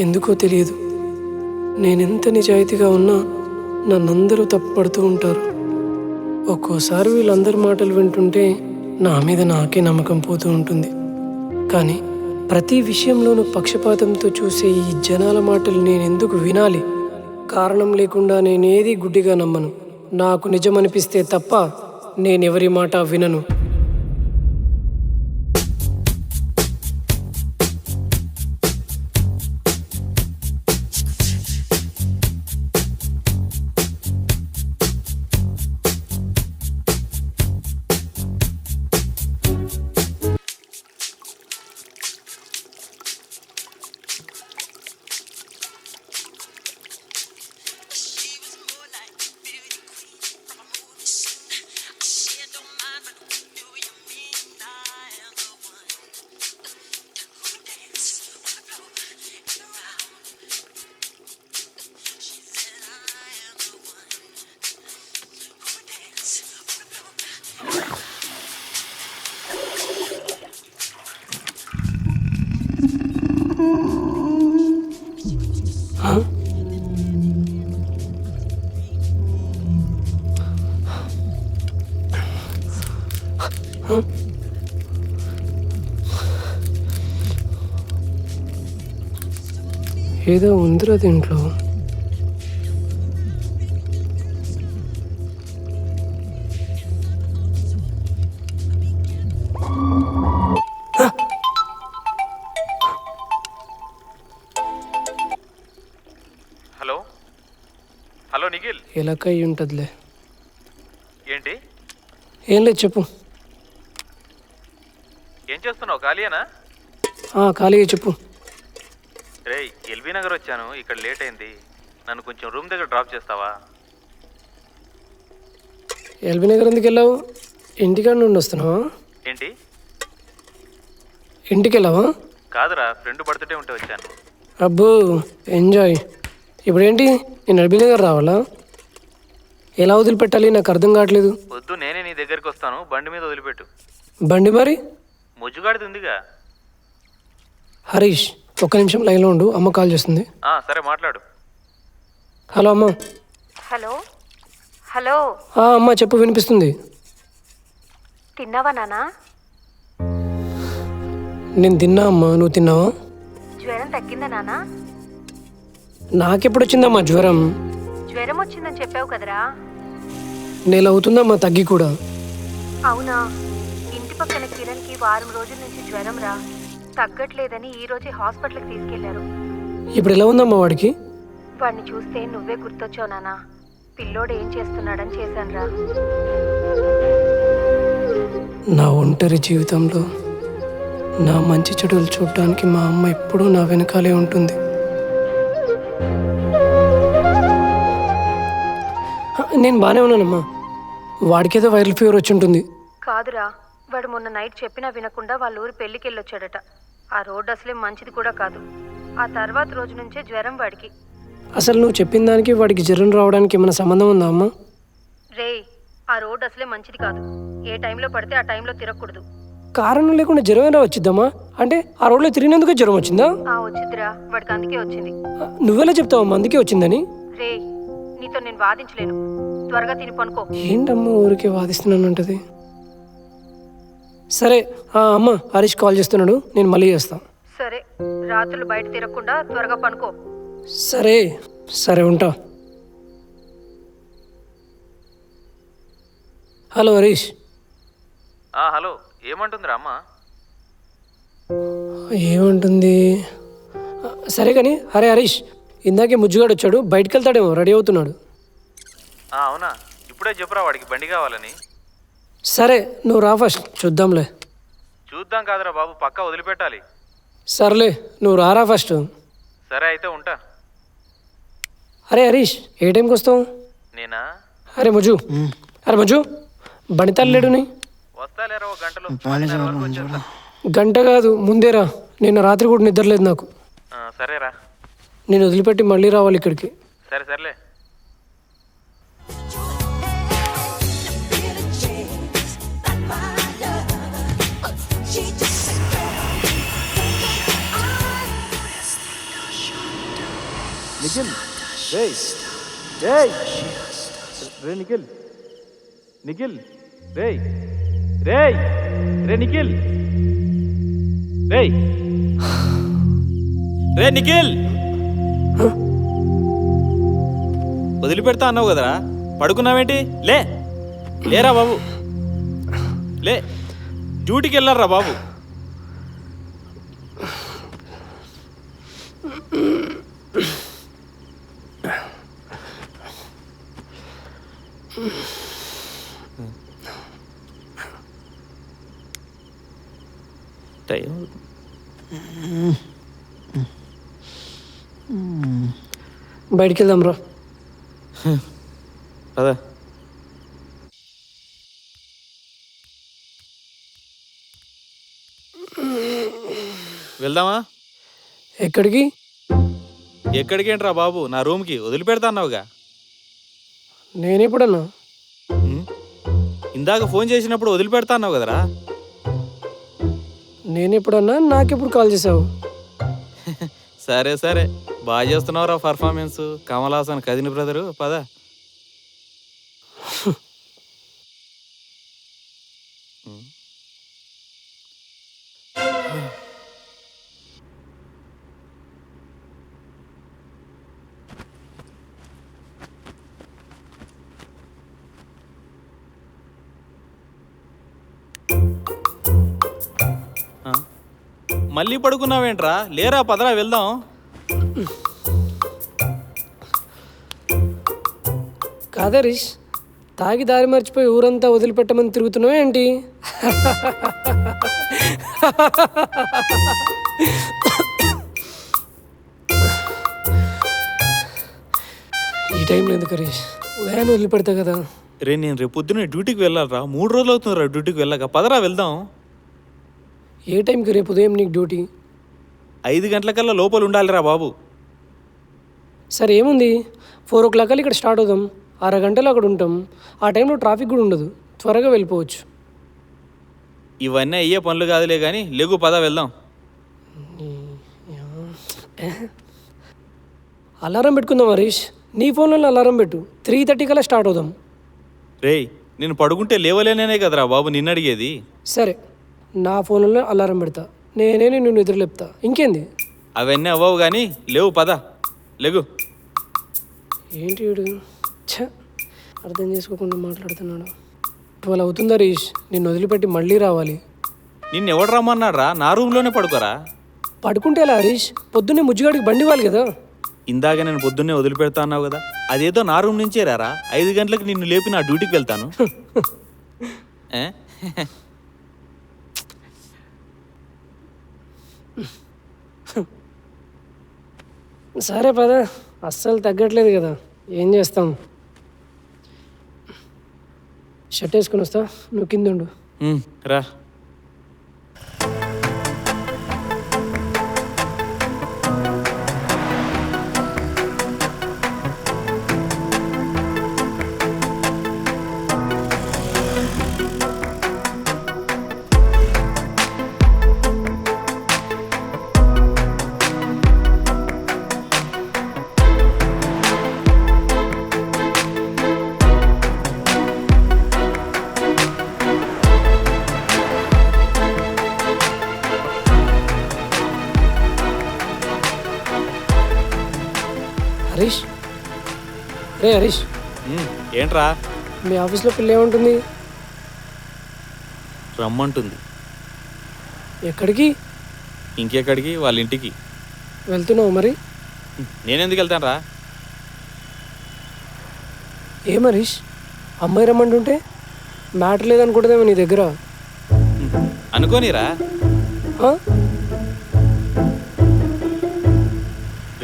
ఎందుకో తెలియదు, నేనెంత నిజాయితీగా ఉన్నా నన్నందరూ తప్పుపడుతూ ఉంటారు. ఒక్కోసారి వీళ్ళందరి మాటలు వింటుంటే నా మీద నాకే నమ్మకం పోతూ ఉంటుంది. కానీ ప్రతి విషయంలోనూ పక్షపాతంతో చూసే ఈ జనాల మాటలు నేనెందుకు వినాలి? కారణం లేకుండా నేనేది గుడ్డిగా నమ్మను. నాకు నిజమనిపిస్తే తప్ప నేనెవరి మాట వినను. ఏదో ఉందిరా దీంట్లో. హలో హలో నిఖిల్, ఎలాగ అయి ఉంటుందిలే. ఏంటి? ఏం లేదు, చెప్పు. ఏం చేస్తున్నావు? ఖాళీయేనా? ఖాళీగా చెప్పు. రేయ్, ఎల్బీ నగర్ వచ్చాను, ఇక్కడ లేట్ అయింది. నన్ను కొంచెం రూమ్ దగ్గర డ్రాప్ చేస్తావా? ఎల్బీ నగర్ ఎందుకు వెళ్ళావు? ఇంటికాడ నుండి వస్తున్నావా? ఏంటి? ఇంటికి వెళ్ళావా? కాదురా, ఫ్రెండ్ పడుతుంటే ఉంటే వచ్చాను. అబ్బో, ఎంజాయ్. ఇప్పుడేంటి, నేను ఎల్బీ నగర్ రావాలా? ఎలా వదిలిపెట్టాలి? నాకు అర్థం కావట్లేదు. వద్దు, నేనే నీ దగ్గరికి వస్తాను, బండి మీద వదిలిపెట్టు. బండి మరి? ముజ్జుగాడిది ఉందిగా. హరీష్, ఒక్క నిమిషం లైన్లో ఉండు, అమ్మ కాల్ చేస్తుంది. సరే, మాట్లాడు. హలో అమ్మ. హలో హలో అమ్మ చెప్పు, వినిపిస్తుంది. తిన్నావా నానా? నేను తిన్నా అమ్మా, నువ్వు తిన్నావా? జ్వరం తగ్గిందా నానా? నాకెప్పుడు వచ్చిందమ్మా జ్వరం? జ్వరం వచ్చిందని చెప్పావు కదరా. నెల అవుతుందమ్మా తగ్గి కూడా. అవునా? ఇంటి పక్కన కిరణ్కి వారం రోజుల నుంచి జ్వరం రా, తగ్గట్లేదని ఈ రోజే హాస్పిటల్కి తీసుకెళ్లారు. ఇప్పుడు ఎలా ఉందమ్మా వాడికి? వాడిని చూస్తే నువ్వే గుర్తొచ్చావు నానా. పిల్లోడు ఏం చేస్తున్నాడని చేశానురా. నా ఒంటరి జీవితంలో నా మంచి చెడులు చూడటానికి మా అమ్మ ఎప్పుడూ నా వెనకాలే ఉంటుంది. నేను బాగానే ఉన్నానమ్మా. వాడికేదో వైరల్ ఫీవర్ వచ్చి ఉంటుంది. కాదురా, వాడు మొన్న నైట్ చెప్పినా వినకుండా వాళ్ళ ఊరు పెళ్లికి వెళ్ళొచ్చాడట. ఆ రోడ్డు అసలే మంచిది కూడా కాదు. ఆ తర్వాత రోజు నుంచే జ్వరం వాడికి. అసలు నువ్వు చెప్పిన దానికి వాడికి జ్వరం రావడానికి ఏమైనా సంబంధం ఉందా అమ్మా? రేయ్, ఆ రోడ్డు అసలే మంచిది కాదు. ఏ టైంలో పడితే ఆ టైంలో తిరగకూడదు. కారణం లేకుండా జ్వరం ఎలా వచ్చిద్దామా? అంటే ఆ రోడ్లో తిరిగినందుకే జ్వరం వచ్చిందా? వచ్చిద్దిరా, వాడికి అందుకే వచ్చింది. నువ్వెలా చెప్తావమ్మా అందుకే వచ్చిందని? రేయ్, నీతో నేను వాదించలేను. త్వరగా తిని పనుకో. ఏంటమ్మా ఊరికే వాదిస్తున్నానంటది. సరే అమ్మ, హరీష్ కాల్ చేస్తున్నాడు, నేను మళ్ళీ చేస్తాను. సరే, రాత్రులు బయట తిరగకుండా త్వరగా పనుకో. సరే సరే, ఉంటా. హలో హరీష్. హలో, ఏమంటుందిరా అమ్మ? ఏమంటుంది? సరే కానీ, అరే హరీష్, ఇందాకే ముజ్జుగాడు వచ్చాడు, బయటికి వెళ్తాడేమో, రెడీ అవుతున్నాడు. అవునా? ఇప్పుడే చెప్పురా వాడికి బండి కావాలని. సరే, నువ్వు రా ఫస్ట్, చూద్దాంలే. చూద్దాం కాదురా బాబు, పక్కా వదిలిపెట్టాలి. సర్లే, నువ్వు రారా ఫస్ట్. సరే అయితే, ఉంటా. అరే హరీష్, ఏ టైంకి వస్తావు? నేనా? అరే ముజ్జు, బండి తల్లేడుని. వస్తాలేరా, ఒక గంటలో. గంట కాదు, ముందేరా. నిన్న రాత్రి కూడా నిద్రలేదు నాకు. సరేరా. నేను వదిలిపెట్టి మళ్ళీ రావాలి ఇక్కడికి. సర్లే. నిఖిల్ రేయ్ రేయ్ రే నిఖిల్ నిఖిల్ రేయ్ రేయ్ రే నిఖిల్ రేయ్ రే నిఖిల్ వదిలిపెడతా అన్నావు కదరా, పడుకున్నావేంటి? లేరా బాబు, లే, డ్యూటీకి వెళ్ళారా బాబు. టైం బయటికి వెళ్దాం రా. పదా. వెళ్దామా? ఎక్కడికి? ఎక్కడికేంట్రా బాబు, నా రూమ్కి. వదిలిపెడతా అన్నావుగా. నేనెప్పుడన్నా? ఇందాక ఫోన్ చేసినప్పుడు వదిలిపెడతా అన్నావు కదరా. నేనెప్పుడన్నా? నాకెప్పుడు కాల్ చేసావు? సరే సరే, బాగా చేస్తున్నావురా performance. Kamal Haasan cousin brother. పద. మళ్ళీ పడుకున్నావేంట్రా? లేరా, పదరా వెళ్దాం. కాదా రిష్, తాగి దారి మర్చిపోయి ఊరంతా వదిలిపెట్టమని తిరుగుతున్నావు ఏంటి? ఈ టైంలో ఎందుకు రిష్? ఉదయాన్ని వదిలిపెడతా కదా. రే, నేను రేపు పొద్దున్నే డ్యూటీకి వెళ్ళాలరా. 3 రోజులు అవుతుందిరా డ్యూటీకి వెళ్ళాక. పదరా వెళ్దాం. ఏ టైంకి రేపు ఉదయం నీకు డ్యూటీ? 5 గంటలకల్లా లోపల ఉండాలిరా బాబు. సరే ఏముంది, 4 o'clock కల్లా ఇక్కడ స్టార్ట్ అవుదాం. 6 గంటలు అక్కడ ఉంటాం. ఆ టైంలో ట్రాఫిక్ కూడా ఉండదు, త్వరగా వెళ్ళిపోవచ్చు. ఇవన్నీ అయ్యే పనులు కాదులే కానీ లేగు, పద వెళ్దాం. అలారం పెట్టుకుందాం హరీష్. నీ ఫోన్లో అలారం పెట్టు. 3:30 కల్లా స్టార్ట్ అవుదాం. రేయ్, నేను పడుకుంటే లేవలేనే కదరా బాబు నిన్ను అడిగేది. సరే, నా ఫోన్లో అలారం పెడతా. నేనే నిన్ను నిద్ర లేపుతా. ఇంకేంది? అవన్నీ అవ్వవు కానీ లేవు, పద లేగు. ఏంటి వీడు? అర్థం చేసుకోకుండా మాట్లాడుతున్నాడు. 12 అవుతుంది హరీష్. నిన్ను వదిలిపెట్టి మళ్ళీ రావాలి. నిన్ను ఎవడు రమ్మన్నాడు రా? నా రూమ్లోనే పడుకోరా. పడుకుంటే ఎలా హరీష్? పొద్దున్నే ముజ్జుగాడికి బండి ఇవ్వాలి కదా. ఇందాక నేను పొద్దున్నే వదిలిపెడతా అన్నావు కదా. అదేదో నా రూమ్ నుంచే రారా. 5 గంటలకు నిన్ను లేపి నా డ్యూటీకి వెళ్తాను. సరే పద, అస్సలు తగ్గట్లేదు కదా, ఏం చేస్తాం. షర్ట్ వేసుకొని వస్తా, నువ్వు కింద ఉండు. రా. హరీష్, రే హరీష్, ఏంట్రా? మీ ఆఫీస్లో పిల్ల ఏముంటుంది? రమ్మంటుంది. ఎక్కడికి? ఇంకెక్కడికి, వాళ్ళ ఇంటికి. వెళ్తున్నావు మరి? నేనెందుకు వెళ్తాను రా? ఏం హరీష్, అమ్మాయి రమ్మంటుంటే మ్యాటర్ లేదనుకుంటుందేమో నీ దగ్గర. అనుకోనిరా.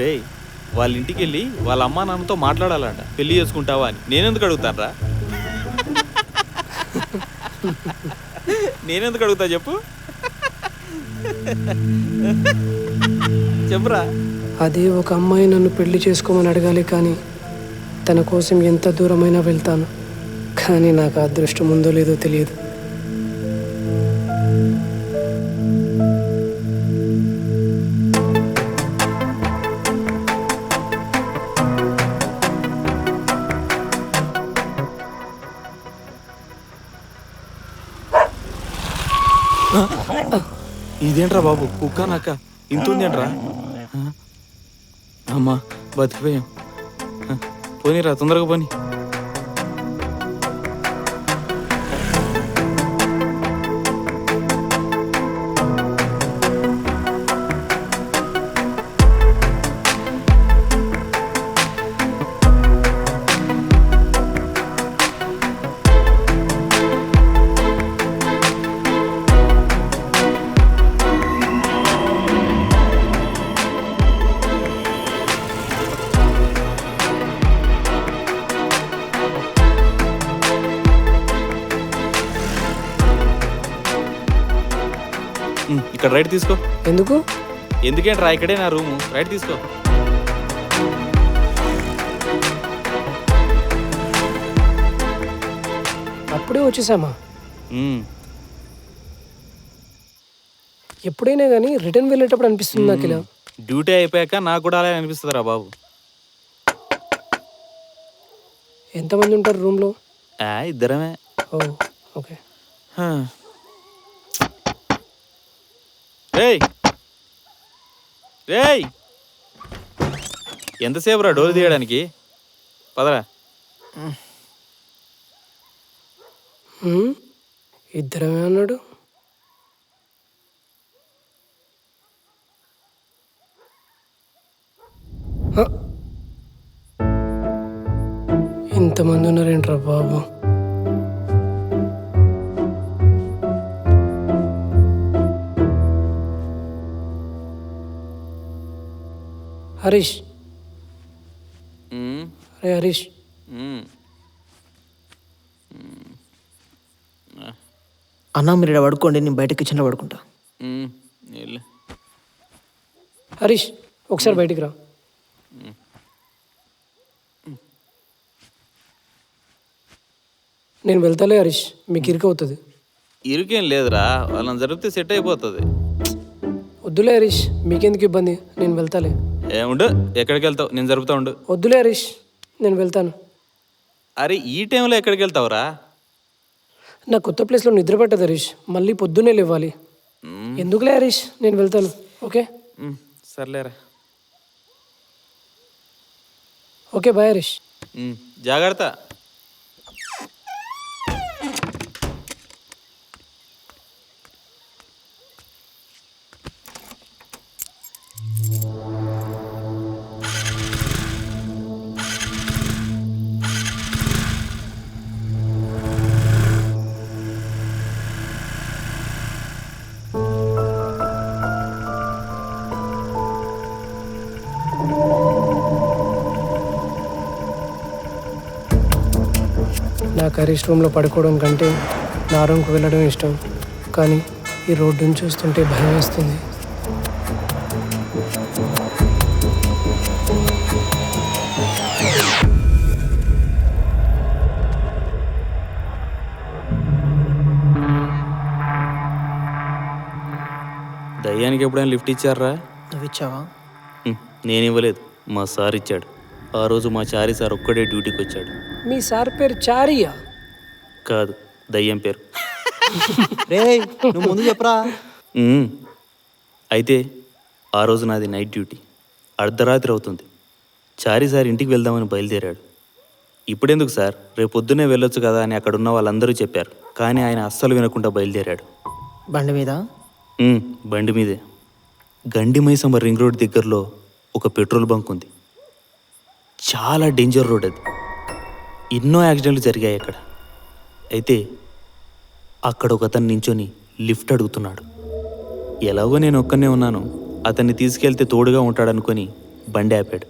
రేయ్, వాళ్ళ ఇంటికి వెళ్ళి వాళ్ళ అమ్మా నాన్నతో మాట్లాడాలంట. పెళ్లి చేసుకుంటావా అని. నేనెందుకు అడుగుతాను రా? నేనెందుకు అడుగుతా చెప్పు? చెప్పురా. అదే ఒక అమ్మాయి నన్ను పెళ్లి చేసుకోమని అడగాలి, కానీ తన కోసం ఎంత దూరమైనా వెళ్తాను. కానీ నాకు అదృష్టం ఉందో లేదో తెలియదు. ఇదేంట్రా బాబు, కుక్క నక్క ఇంత ఉందేంట్రా? అమ్మా బతికిపోయాం. పోనీరా, తొందరగా పోనీ. ఇక్కడ రైట్ తీసుకో. ఎందుకు? ఎందుకేంట్రా, ఇక్కడే నా రూము. రైట్ తీసుకో. అప్పుడే వచ్చేసామా? ఉమ్, ఎప్పుడైనా కానీ రిటర్న్ వెళ్ళేటప్పుడు అనిపిస్తుంది నాకు ఇలా. డ్యూటీ అయిపోయాక నాకు కూడా అలా అనిపిస్తుందిరా బాబు. ఎంతమంది ఉంటారు రూమ్లో? ఇద్దరమే. ఓ ఓకే. రేయ్ రేయ్, ఎంతసేపు రా డోర్ తీయడానికి? పదరా. ఇద్దరమే అన్నాడు. ఇంతమంది ఉన్నారేంట్రా బాబు? హరీష్, అరే హరీష్, అన్నా మీరు ఇక్కడ పడుకోండి, నేను బయట కిచెన్లో పడుకుంటా. హరీష్ ఒకసారి బయటికి రా. నేను వెళ్తాలే హరీష్, మీకు ఇరుకవుతుంది. ఇరుకేం లేదురా, వాళ్ళని జరిపితే సెట్ అయిపోతుంది. వద్దులే హరీష్, మీకెందుకు ఇబ్బంది, నేను వెళ్తాలే. ఏముండు, ఎక్కడికి వెళ్తావు? నేను జరుపుతా ఉండు. వద్దులే హరీష్, నేను వెళ్తాను. అరే ఈ టైంలో ఎక్కడికి వెళ్తావురా? నా కొత్త ప్లేస్లో నిద్ర పట్టదు హరీష్, మళ్ళీ పొద్దున్నే లేవాలి. ఎందుకులే హరీష్, నేను వెళ్తాను. ఓకే సర్లేరా. Okay bye Harish. జాగ్రత్త. నాకు హరీష్ రూమ్లో పడుకోవడం కంటే నా రూమ్కి వెళ్ళడం ఇష్టం, కానీ ఈ రోడ్డుని చూస్తుంటే భయం వేస్తుంది. దయ్యానికి ఎప్పుడైనా లిఫ్ట్ ఇచ్చారా? నువ్వు ఇచ్చావా? నేను ఇవ్వలేదు, మా సార్ ఇచ్చాడు. ఆ రోజు మా చారి సార్ ఒక్కడే డ్యూటీకి వచ్చాడు. మీ సార్ పేరు చారియా? కాదు, దయ్యం పేరు. రే నువ్వు ముందు చెప్పరా. అయితే ఆ రోజు నాది నైట్ డ్యూటీ. అర్ధరాత్రి అవుతుంది. చారి సార్ ఇంటికి వెళ్దామని బయలుదేరాడు. ఇప్పుడెందుకు సార్, రేపు పొద్దున్నే వెళ్ళొచ్చు కదా అని అక్కడున్న వాళ్ళందరూ చెప్పారు. కానీ ఆయన అస్సలు వినకుండా బయలుదేరాడు. బండి మీద? బండి మీదే. గండి మైసమ్మ రింగ్ రోడ్ దగ్గరలో ఒక పెట్రోల్ బంక్ ఉంది. చాలా డేంజర్ రోడ్ అది. ఎన్నో యాక్సిడెంట్లు జరిగాయి అక్కడ. అయితే అక్కడ ఒక అతను నించొని లిఫ్ట్ అడుగుతున్నాడు. ఎలాగో నేను ఒక్కనే ఉన్నాను, అతన్ని తీసుకెళ్తే తోడుగా ఉంటాడనుకొని బండి ఆపాడు.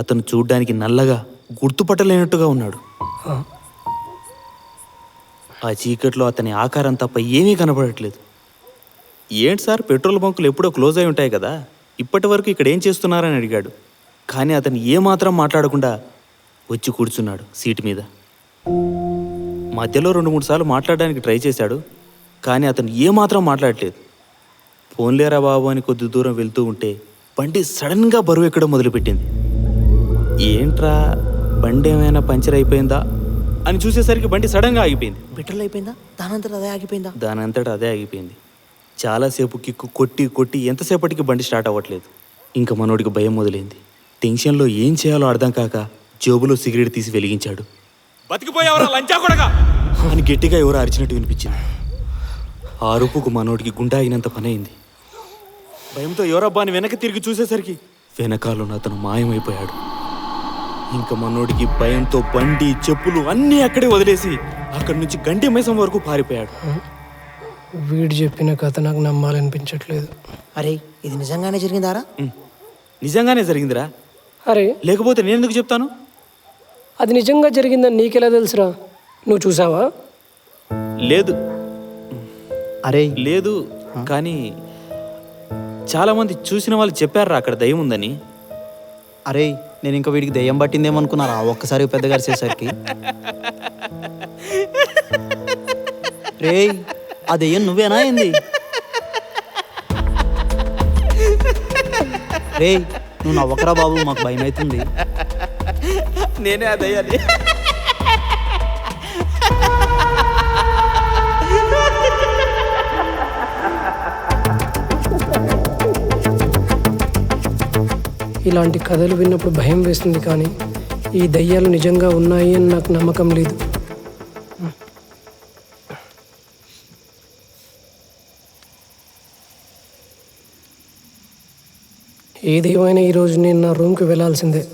అతను చూడ్డానికి నల్లగా గుర్తుపట్టలేనట్టుగా ఉన్నాడు. ఆ చీకట్లో అతని ఆకారం తప్ప ఏమీ కనపడట్లేదు. ఏంటి సార్, పెట్రోల్ బంకులు ఎప్పుడో క్లోజ్ అయి ఉంటాయి కదా, ఇప్పటి వరకు ఇక్కడ ఏం చేస్తున్నారని అడిగాడు. కానీ అతను ఏమాత్రం మాట్లాడకుండా వచ్చి కూర్చున్నాడు సీటు మీద. మధ్యలో 2-3 సార్లు మాట్లాడడానికి ట్రై చేశాడు, కానీ అతను ఏమాత్రం మాట్లాడలేదు. ఫోన్లేరా బాబు అని కొద్ది దూరం వెళ్తూ ఉంటే బండి సడన్గా బరువు ఎక్కడం మొదలుపెట్టింది. ఏంట్రా, బండి ఏమైనా పంచర్ అయిపోయిందా అని చూసేసరికి బండి సడన్గా ఆగిపోయింది. పెట్రోల్ అయిపోయిందా? దానంతట అదే ఆగిపోయిందా? దానంతటా అదే ఆగిపోయింది. చాలాసేపు కిక్కు కొట్టి కొట్టి ఎంతసేపటికి బండి స్టార్ట్ అవ్వట్లేదు. ఇంకా మనోడికి భయం మొదలైంది. టెన్షన్లో ఏం చేయాలో అర్థం కాక జేబులో సిగరెట్ తీసి వెలిగించాడు. బతికిపోయావరా లంచా కొడగా అని గట్టిగా ఎవరో అరిచినట్టు వినిపించింది. ఆ అరుపుకు మనోడికి గుండె ఆగినంత పని అయింది. భయంతో ఎవరబ్బా అని వెనక్కి తిరిగి చూసేసరికి వెనకాలను అతను మాయమైపోయాడు. ఇంకా మనోడికి భయంతో బండి చెప్పులు అన్నీ అక్కడే వదిలేసి అక్కడి నుంచి గండి మైసం వరకు పారిపోయాడు. వీడు చెప్పిన కథ నాకు నమ్మాలనిపించట్లేదు. అరే ఇది నిజంగానే జరిగిందారా? నిజంగానే జరిగిందిరా, అరే లేకపోతే నేను ఎందుకు చెప్తాను? అది నిజంగా జరిగిందని నీకెలా తెలుసురా? నువ్వు చూసావా? లేదు అరే లేదు కానీ చాలామంది చూసిన వాళ్ళు చెప్పారా అక్కడ దయ్యం ఉందని. అరే నేను ఇంకా వీడికి దెయ్యం పట్టిందేమనుకున్నారా ఒక్కసారి పెద్దగా అరిచేసరికి? రేయ్ ఆ దెయ్యం నువ్వేనా ఏంది? రేయ్ నువ్వు నవ్వకరా బాబు, మాకు భయం అవుతుంది. నేనే ఆ దయ్యాన్ని. ఇలాంటి కథలు విన్నప్పుడు భయం వేస్తుంది, కానీ ఈ దయ్యాలు నిజంగా ఉన్నాయి అని నాకు నమ్మకం లేదు. ఏదేమైనా ఈరోజు నేను నా రూమ్కి వెళ్ళాల్సిందే.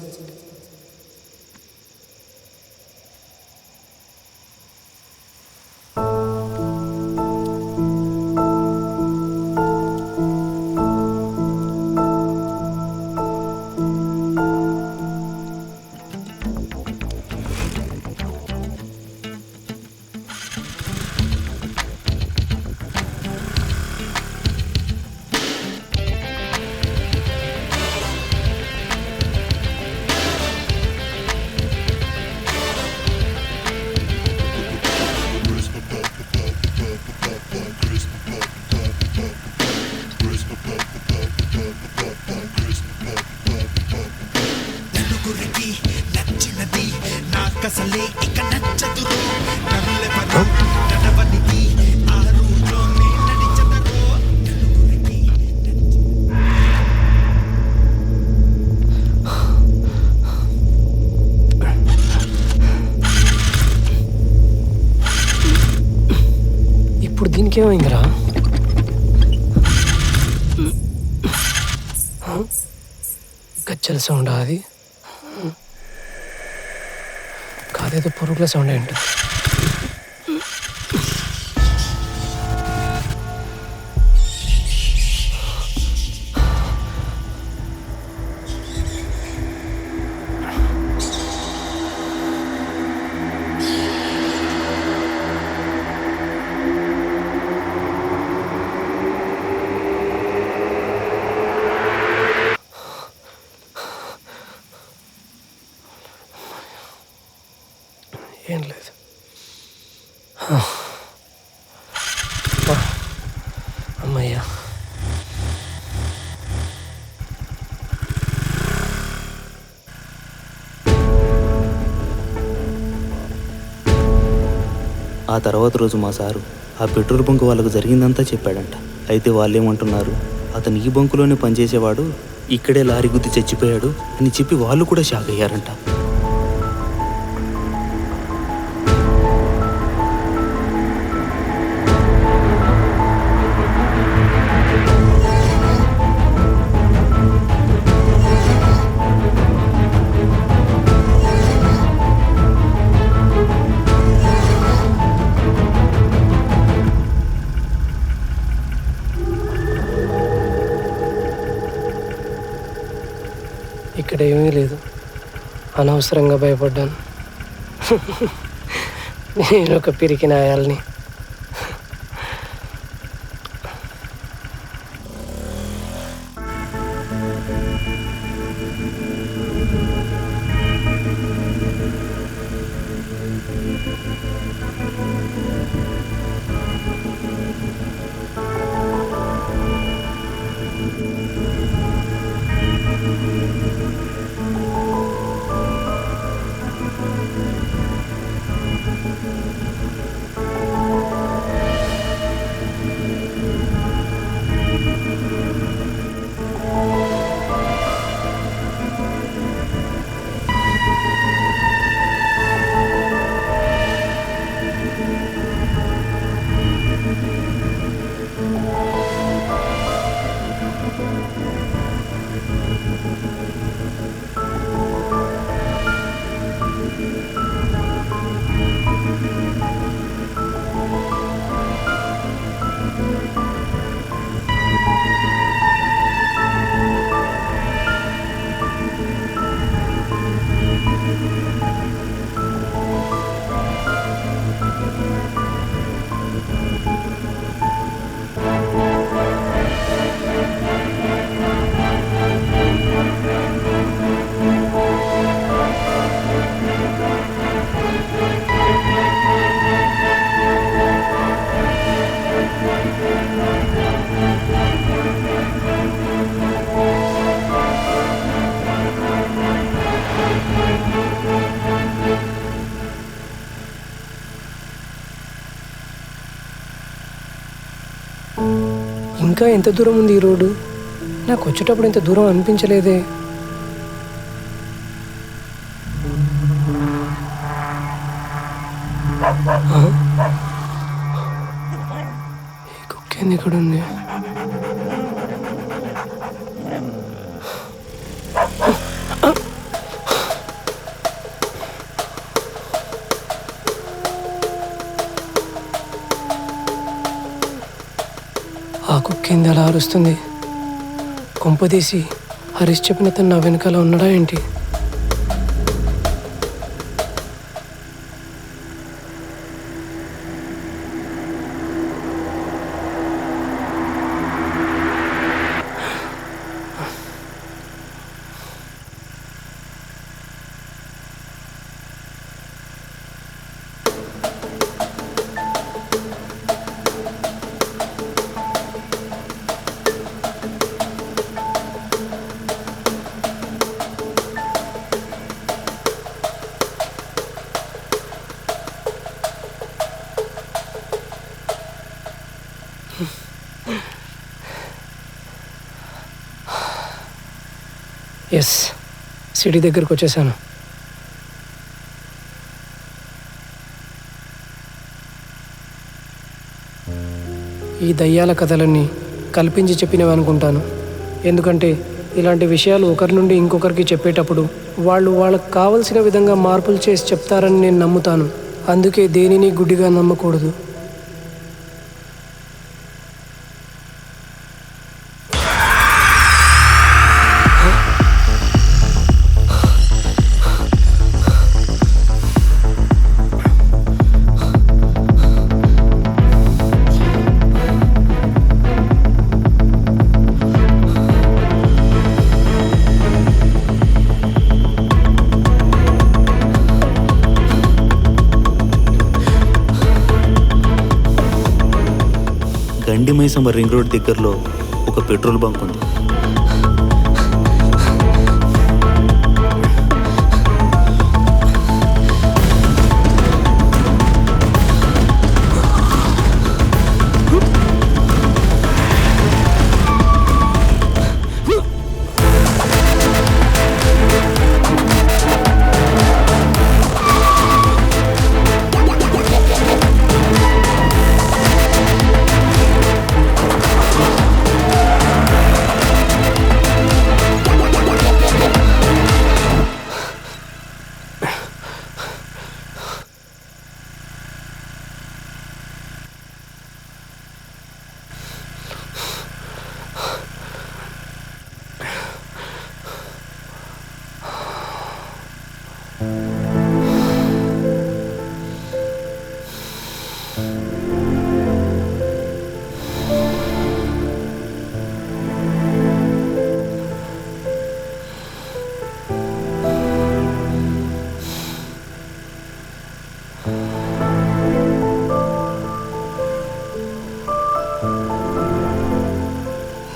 ఇప్పుడు దీనికి ఏమైందిరా? గజ్జల సౌండ్ అది కాదేదో పురుగుల సౌండ్ ఏంటి? ఏం లేదు. అమ్మయ్యా. ఆ తర్వాత రోజు మా సారు ఆ పెట్రోల్ బంక్ వాళ్ళకు జరిగిందంతా చెప్పాడంట. అయితే వాళ్ళేమంటున్నారు, అతను ఈ బంకులోనే పనిచేసేవాడు, ఇక్కడే లారీ గుద్ది చచ్చిపోయాడు అని చెప్పి వాళ్ళు కూడా షాక్ అయ్యారంట. ఇక్కడ ఏమీ లేదు, అనవసరంగా భయపడ్డాను. నేను ఒక పిరికి నాయాల్ని. ఇంకా ఎంత దూరం ఉంది ఈ రోడ్డు? నాకు వచ్చేటప్పుడు ఇంత దూరం అనిపించలేదే. ఆ? ఈ కుక్క ఏంది ఇక్కడ ఉంది? ఆ కుక్క ఏంది అలా అరుస్తుంది? కొంపదీసి హరీష్ చెప్పిన తను నా వెనకాల ఉన్నాడా ఏంటి? ఎస్, సిటీ దగ్గరకు వచ్చేసాను. ఈ దయ్యాల కథలన్నీ కల్పించి చెప్పినవి అనుకుంటాను. ఎందుకంటే ఇలాంటి విషయాలు ఒకరి నుండి ఇంకొకరికి చెప్పేటప్పుడు వాళ్ళు వాళ్ళకు కావలసిన విధంగా మార్పులు చేసి చెప్తారని నేను నమ్ముతాను. అందుకే దేనిని గుడ్డిగా నమ్మకూడదు. గండి మైసమ్మ రింగ్ రోడ్ దగ్గరలో ఒక పెట్రోల్ బంక్ ఉంది.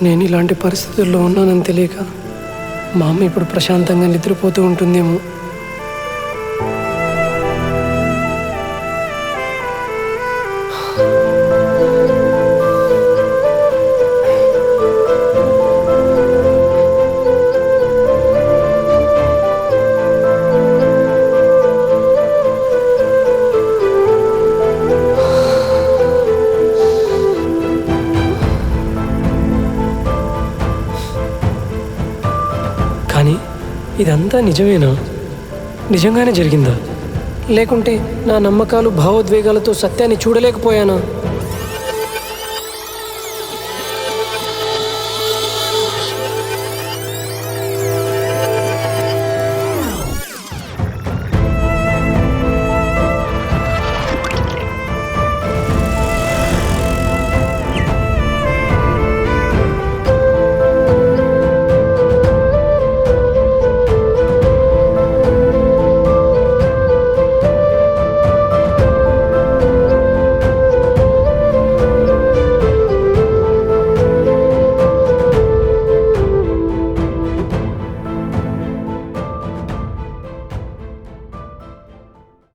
నేను ఇలాంటి పరిస్థితుల్లో ఉన్నానని తెలియక మా అమ్మ ఇప్పుడు ప్రశాంతంగా నిద్రపోతూ ఉంటుందేమో. కానీ ఇదంతా నిజమేనా? నిజంగానే జరిగిందా? లేకుంటే నా నమ్మకాలు భావోద్వేగాలతో సత్యాన్ని చూడలేకపోయానా?